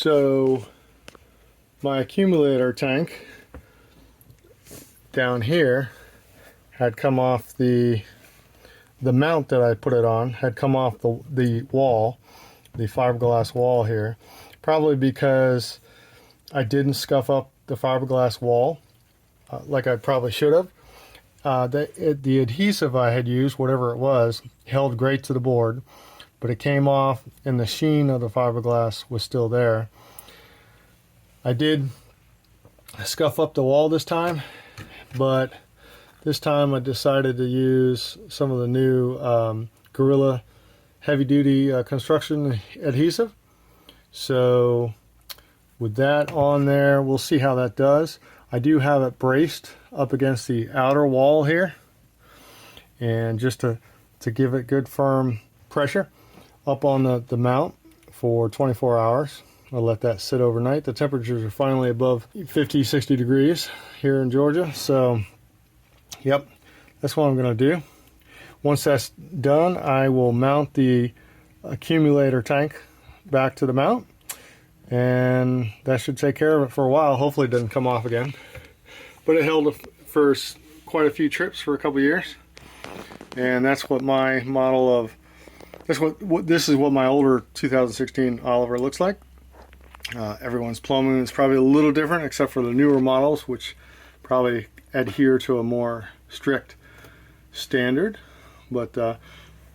So my accumulator tank down here had come off the mount that I put it on had come off the wall, the fiberglass wall here, probably because I didn't scuff up the fiberglass wall like I probably should have. The adhesive I had used, whatever it was, held great to the board, but it came off and the sheen of the fiberglass was still there. I did scuff up the wall this time, but this time I decided to use some of the new Gorilla heavy-duty construction adhesive. So with that on there, we'll see how that does. I do have it braced up against the outer wall here, and just to give it good firm pressure up on the mount for 24 hours. I'll let that sit overnight. The temperatures are finally above 50-60 degrees here in Georgia, so yep, that's what I'm going to do. Once that's done, I will mount the accumulator tank back to the mount, and that should take care of it for a while. Hopefully it doesn't come off again, but it held for quite a few trips for a couple years. And that's what my model of this is what my older 2016 Oliver looks like. Everyone's plumbing is probably a little different, except for the newer models, which probably adhere to a more strict standard. But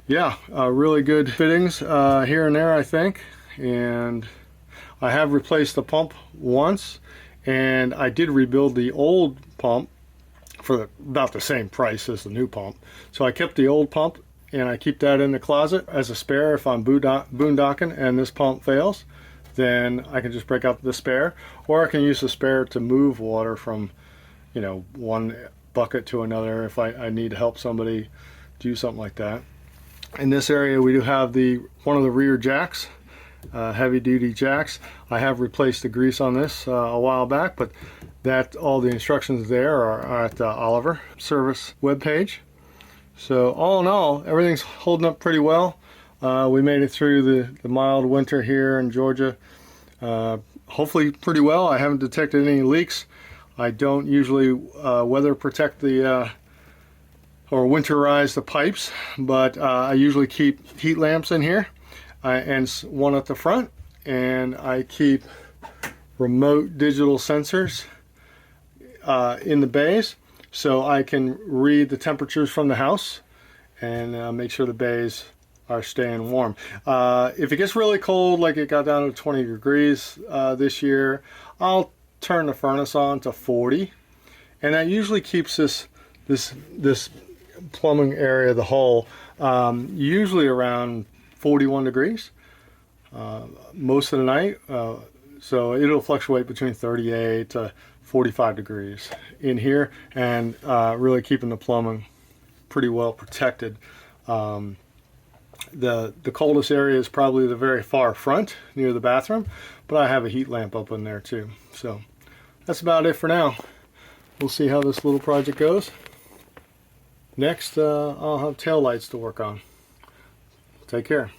yeah, really good fittings here and there, I think. And I have replaced the pump once, and I did rebuild the old pump for about the same price as the new pump. So I kept the old pump, and I keep that in the closet as a spare. If I'm boondocking and this pump fails, then I can just break out the spare, or I can use the spare to move water from, you know, one bucket to another if I need to help somebody do something like that. In this area, we do have one of the rear jacks, heavy-duty jacks. I have replaced the grease on this a while back, but all the instructions there are at the Oliver service webpage. So all in all, everything's holding up pretty well. We made it through the mild winter here in Georgia, hopefully pretty well. I haven't detected any leaks. I don't usually weather protect or winterize the pipes, but I usually keep heat lamps in here and one at the front, and I keep remote digital sensors in the bays, so I can read the temperatures from the house and make sure the bays are staying warm. If it gets really cold, like it got down to 20 degrees this year, I'll turn the furnace on to 40, and that usually keeps this plumbing area, the hull, usually around 41 degrees most of the night. So it'll fluctuate between 38 to 45 degrees in here, and really keeping the plumbing pretty well protected. The coldest area is probably the very far front near the bathroom, but I have a heat lamp up in there too. So that's about it for now. We'll see how this little project goes. Next, I'll have tail lights to work on. Take care.